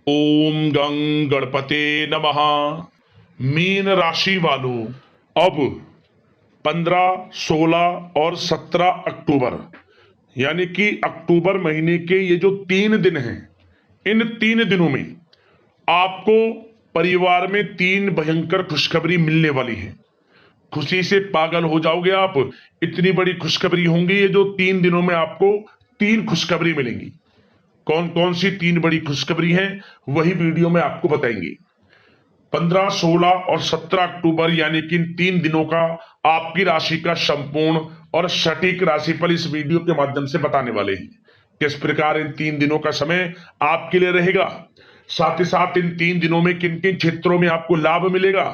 ओम गं गणपते नमः। मीन राशि वालों, अब 15, 16 और 17 अक्टूबर यानी कि अक्टूबर महीने के ये जो 3 दिन हैं, इन 3 दिनों में आपको परिवार में 3 भयंकर खुशखबरी मिलने वाली है। खुशी से पागल हो जाओगे आप, इतनी बड़ी खुशखबरी होंगी ये जो 3 दिनों में आपको 3 खुशखबरी मिलेंगी। कौन कौन सी 3 बड़ी खुशखबरी हैं वही वीडियो में आपको बताएंगे। 15, 16 और 17 अक्टूबर यानी कि इन 3 दिनों का आपकी राशि का संपूर्ण और सटीक राशिफल इस वीडियो के माध्यम से बताने वाले हैं। किस प्रकार इन 3 दिनों का समय आपके लिए रहेगा, साथ ही साथ इन 3 दिनों में किन किन क्षेत्रों में आपको लाभ मिलेगा,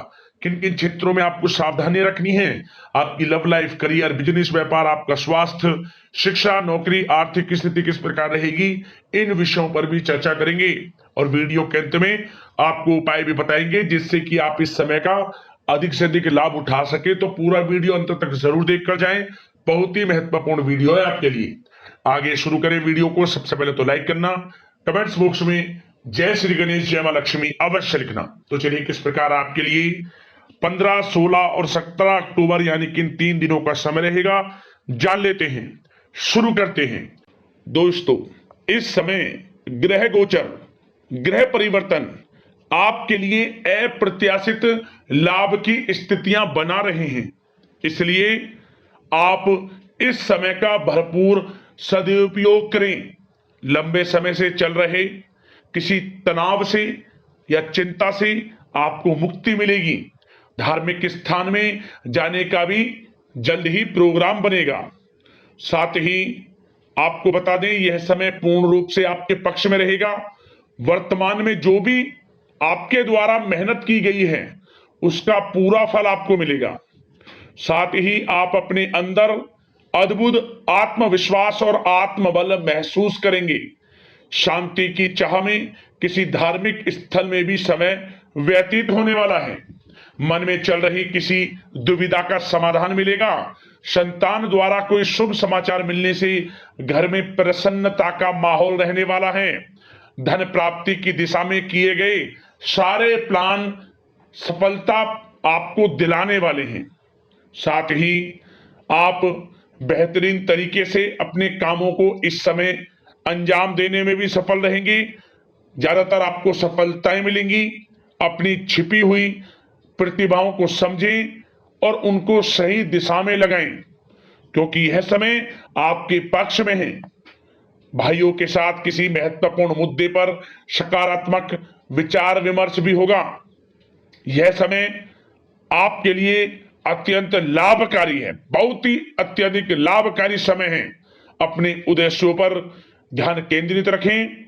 किन किन क्षेत्रों में आपको सावधानी रखनी है, आपकी लव लाइफ, करियर, बिजनेस, व्यापार, आपका स्वास्थ्य, शिक्षा, नौकरी, आर्थिक स्थिति किस प्रकार रहेगी, इन विषयों पर भी चर्चा करेंगे। और वीडियो के अंत में आपको उपाय भी बताएंगे जिससे कि आप इस समय का अधिक से अधिक लाभ उठा सके। तो पूरा वीडियो अंत तक जरूर देखकर जाएं, बहुत ही महत्वपूर्ण वीडियो है आपके लिए। आगे शुरू करें वीडियो को। सबसे पहले तो लाइक करना, कमेंट्स बॉक्स में जय श्री गणेश, जय मां लक्ष्मी अवश्य लिखना। तो चलिए किस प्रकार आपके लिए 15, 16 और 17 अक्टूबर यानी कि इन 3 दिनों का समय रहेगा, जान लेते हैं। शुरू करते हैं। दोस्तों, इस समय ग्रह गोचर, ग्रह परिवर्तन आपके लिए अप्रत्याशित लाभ की स्थितियां बना रहे हैं, इसलिए आप इस समय का भरपूर सदुपयोग करें। लंबे समय से चल रहे किसी तनाव से या चिंता से आपको मुक्ति मिलेगी। धार्मिक स्थान में जाने का भी जल्द ही प्रोग्राम बनेगा। साथ ही आपको बता दें, यह समय पूर्ण रूप से आपके पक्ष में रहेगा। वर्तमान में जो भी आपके द्वारा मेहनत की गई है उसका पूरा फल आपको मिलेगा। साथ ही आप अपने अंदर अद्भुत आत्मविश्वास और आत्मबल महसूस करेंगे। शांति की चाह में किसी धार्मिक स्थल में भी समय व्यतीत होने वाला है। मन में चल रही किसी दुविधा का समाधान मिलेगा। संतान द्वारा कोई शुभ समाचार मिलने से घर में प्रसन्नता का माहौल रहने वाला है। धन प्राप्ति की दिशा में किए गए सारे प्लान सफलता आपको दिलाने वाले हैं। साथ ही आप बेहतरीन तरीके से अपने कामों को इस समय अंजाम देने में भी सफल रहेंगे। ज्यादातर आपको सफलताएं मिलेंगी। अपनी छिपी हुई प्रतिभाओं को समझें और उनको सही दिशा में लगाएं, क्योंकि यह समय आपके पक्ष में है। भाइयों के साथ किसी महत्वपूर्ण मुद्दे पर सकारात्मक विचार विमर्श भी होगा। यह समय आपके लिए अत्यंत लाभकारी है, बहुत ही अत्यधिक लाभकारी समय है। अपने उद्देश्यों पर ध्यान केंद्रित रखें।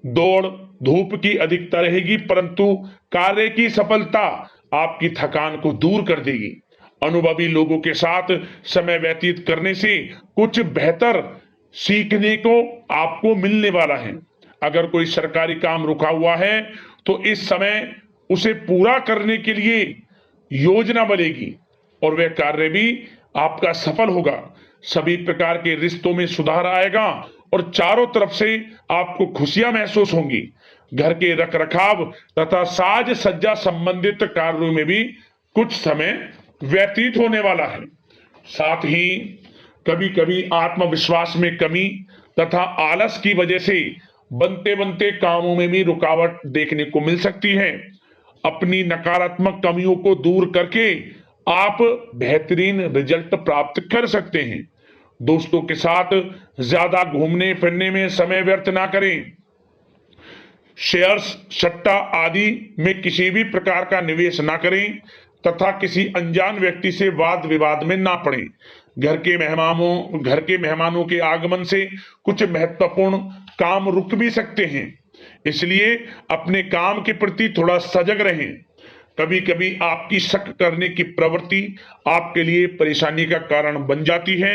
दौड़ धूप की अधिकता रहेगी, परंतु कार्य की सफलता आपकी थकान को दूर कर देगी। अनुभवी लोगों के साथ समय व्यतीत करने से कुछ बेहतर सीखने को आपको मिलने वाला है। अगर कोई सरकारी काम रुका हुआ है तो इस समय उसे पूरा करने के लिए योजना बनेगी और वह कार्य भी आपका सफल होगा। सभी प्रकार के रिश्तों में सुधार आएगा और चारों तरफ से आपको खुशियां महसूस होंगी। घर के रखरखाव तथा साज सज्जा संबंधित कार्यों में भी कुछ समय व्यतीत होने वाला है। साथ ही कभी कभी आत्मविश्वास में कमी तथा आलस की वजह से बनते बनते कामों में भी रुकावट देखने को मिल सकती है। अपनी नकारात्मक कमियों को दूर करके आप बेहतरीन रिजल्ट प्राप्त कर सकते हैं। दोस्तों के साथ ज्यादा घूमने फिरने में समय व्यर्थ ना करें। शेयर्स, सट्टा आदि में किसी भी प्रकार का निवेश ना करें तथा किसी अनजान व्यक्ति से वाद विवाद में ना पड़ें। घर के मेहमानों के आगमन से कुछ महत्वपूर्ण काम रुक भी सकते हैं, इसलिए अपने काम के प्रति थोड़ा सजग रहें। कभी कभी आपकी शक करने की प्रवृत्ति आपके लिए परेशानी का कारण बन जाती है,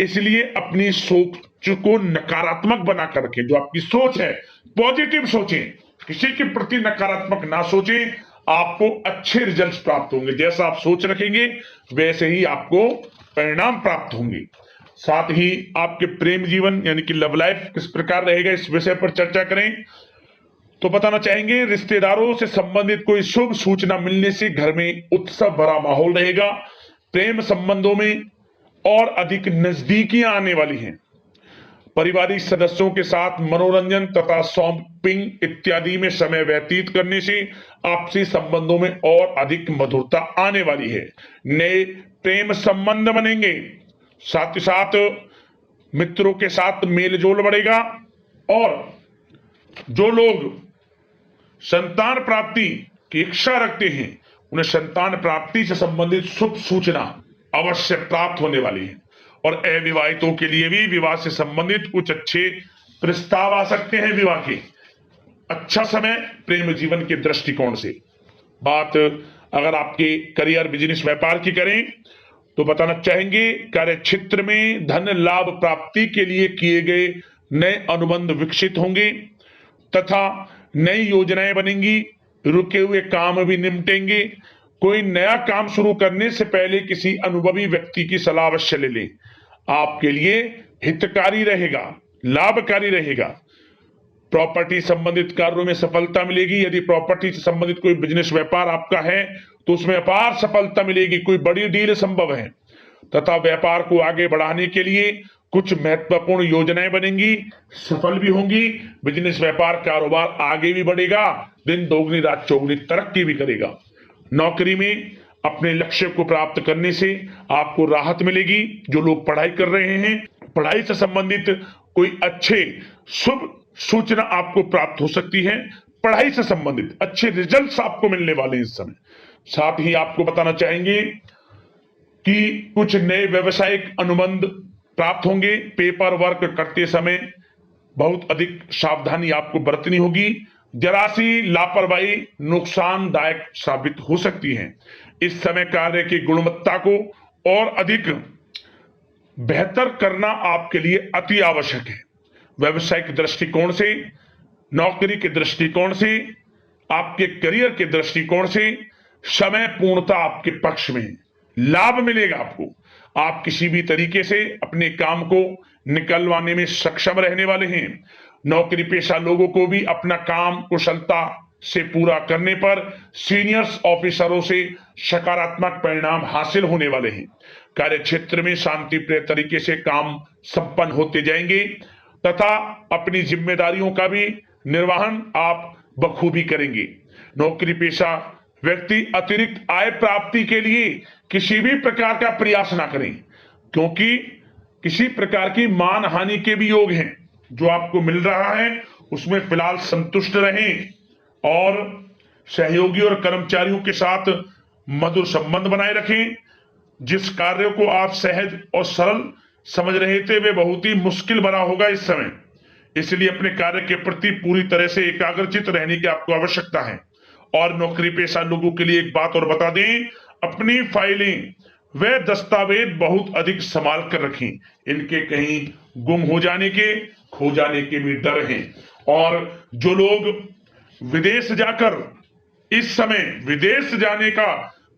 इसलिए अपनी सोच को नकारात्मक बनाकर रखें। जो आपकी सोच है पॉजिटिव सोचें, किसी के प्रति नकारात्मक ना सोचें। आपको अच्छे रिजल्ट्स प्राप्त होंगे। जैसा आप सोच रखेंगे वैसे ही आपको परिणाम प्राप्त होंगे। साथ ही आपके प्रेम जीवन यानी कि लव लाइफ किस प्रकार रहेगा, इस विषय पर चर्चा करें। तो बताना चाहेंगे रिश्तेदारों से संबंधित कोई शुभ सूचना मिलने से घर में उत्सव भरा माहौल रहेगा। प्रेम संबंधों में और अधिक नजदीकियां आने वाली हैं। पारिवारिक सदस्यों के साथ मनोरंजन तथा शॉपिंग इत्यादि में समय व्यतीत करने से आपसी संबंधों में और अधिक मधुरता आने वाली है। नए प्रेम संबंध बनेंगे। साथ ही साथ मित्रों के साथ मेलजोल बढ़ेगा। और जो लोग संतान प्राप्ति की इच्छा रखते हैं उन्हें संतान प्राप्ति से संबंधित शुभ सूचना अवश्य प्राप्त होने वाली है। और अविवाहितों के लिए भी विवाह से संबंधित कुछ अच्छे प्रस्ताव आ सकते हैं। विवाह के अच्छा समय प्रेम जीवन के दृष्टिकोण से। बात अगर आपके करियर बिजनेस व्यापार की करें तो बताना चाहेंगे कार्य क्षेत्र में धन लाभ प्राप्ति के लिए किए गए नए अनुबंध विकसित होंगे तथा नई योजनाएं बनेंगी। रुके हुए काम भी निपटेंगे। कोई नया काम शुरू करने से पहले किसी अनुभवी व्यक्ति की सलाह अवश्य ले लें। आपके लिए हितकारी रहेगा, लाभकारी रहेगा। प्रॉपर्टी संबंधित कार्यों में सफलता मिलेगी। यदि प्रॉपर्टी से संबंधित कोई बिजनेस व्यापार आपका है तो उसमें अपार सफलता मिलेगी। कोई बड़ी डील संभव है तथा व्यापार को आगे बढ़ाने के लिए कुछ महत्वपूर्ण योजनाएं बनेंगी, सफल भी होंगी। बिजनेस व्यापार कारोबार आगे भी बढ़ेगा, दिन दोगुनी रात चौगुनी तरक्की भी करेगा। नौकरी में अपने लक्ष्य को प्राप्त करने से आपको राहत मिलेगी। जो लोग पढ़ाई कर रहे हैं, पढ़ाई से संबंधित कोई अच्छे शुभ सूचना आपको प्राप्त हो सकती है। पढ़ाई से संबंधित अच्छे रिजल्ट्स आपको मिलने वाले हैं इस समय। साथ ही आपको बताना चाहेंगे कि कुछ नए व्यवसायिक अनुबंध प्राप्त होंगे। पेपर वर्क करते समय बहुत अधिक सावधानी आपको बरतनी होगी। जरा सी लापरवाही नुकसानदायक साबित हो सकती है। इस समय कार्य की गुणवत्ता को और अधिक बेहतर करना आपके लिए अति आवश्यक है। व्यवसायिक दृष्टिकोण से, नौकरी के दृष्टिकोण से, आपके करियर के दृष्टिकोण से समय पूर्णता आपके पक्ष में है। लाभ मिलेगा आपको। आप किसी भी तरीके से अपने काम को निकलवाने में सक्षम रहने वाले हैं। नौकरी पेशा लोगों को भी अपना काम कुशलता से पूरा करने पर सीनियर्स ऑफिसरों से सकारात्मक परिणाम हासिल होने वाले हैं। कार्य क्षेत्र में शांतिप्रिय तरीके से काम संपन्न होते जाएंगे तथा अपनी जिम्मेदारियों का भी निर्वहन आप बखूबी करेंगे। नौकरी पेशा व्यक्ति अतिरिक्त आय प्राप्ति के लिए किसी भी प्रकार का प्रयास ना करें, क्योंकि किसी प्रकार की मान हानि के भी योग हैं। जो आपको मिल रहा है उसमें फिलहाल संतुष्ट रहें और सहयोगी और कर्मचारियों के साथ मधुर संबंध बनाए रखें। जिस कार्य को आप सहज और सरल समझ रहे थे वे बहुत ही मुश्किल बना होगा इस समय। इसलिए अपने कार्य के प्रति पूरी तरह से एकाग्रचित रहने की आपको आवश्यकता है। और नौकरी पेशा लोगों के लिए एक बात और बता दें, अपनी फाइलें वे दस्तावेज बहुत अधिक संभाल कर रखें। इनके कहीं गुम हो जाने के, खो जाने के भी डर हैं। और जो लोग विदेश जाकर इस समय विदेश जाने का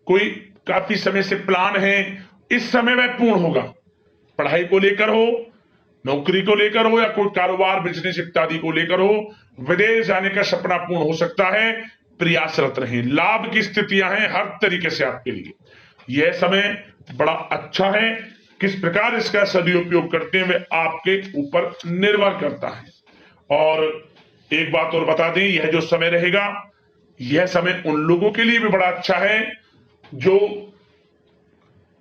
कोई काफी समय से प्लान है, इस समय वह पूर्ण होगा। पढ़ाई को लेकर हो, नौकरी को लेकर हो या कोई कारोबार बिजनेस इत्यादि को लेकर हो, विदेश जाने का सपना पूर्ण हो सकता है। प्रयासरत रहें। लाभ की स्थितियां हैं हर तरीके से आपके लिए। यह समय बड़ा अच्छा है। किस प्रकार इसका सदुपयोग करते हैं वह आपके ऊपर निर्भर करता है। और एक बात और बता दें, यह जो समय रहेगा यह समय उन लोगों के लिए भी बड़ा अच्छा है जो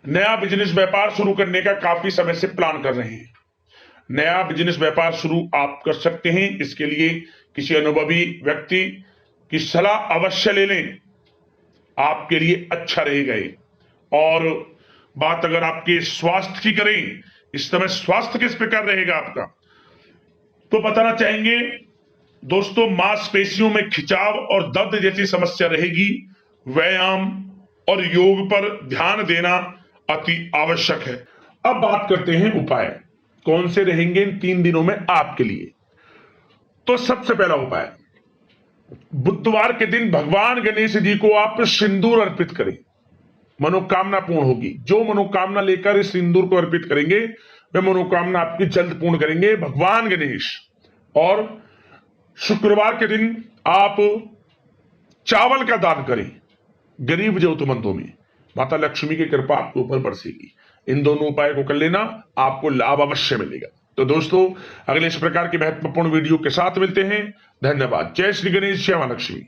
नया बिजनेस व्यापार शुरू करने का काफी समय से प्लान कर रहे हैं। नया बिजनेस व्यापार शुरू आप कर सकते हैं। इसके लिए किसी अनुभवी व्यक्ति की सलाह अवश्य ले लें, आपके लिए अच्छा रहेगा। और बात अगर आपके स्वास्थ्य की करें, इस समय स्वास्थ्य किस प्रकार रहेगा आपका, तो बताना चाहेंगे दोस्तों, मांसपेशियों में खिंचाव और दर्द जैसी समस्या रहेगी। व्यायाम और योग पर ध्यान देना अति आवश्यक है। अब बात करते हैं उपाय कौन से रहेंगे इन 3 दिनों में आपके लिए। तो सबसे पहला उपाय, बुधवार के दिन भगवान गणेश जी को आप सिंदूर अर्पित करें, मनोकामना पूर्ण होगी। जो मनोकामना लेकर इस सिंदूर को अर्पित करेंगे वह मनोकामना आपकी जल्द पूर्ण करेंगे भगवान गणेश। और शुक्रवार के दिन आप चावल का दान करें गरीब जरूरतमंदों में, माता लक्ष्मी की कृपा आपके ऊपर बरसेगी। इन दोनों उपाय को कर लेना, आपको लाभ अवश्य मिलेगा। तो दोस्तों, अगले इस प्रकार के महत्वपूर्ण वीडियो के साथ मिलते हैं। धन्यवाद। जय श्री गणेश, जय मां लक्ष्मी।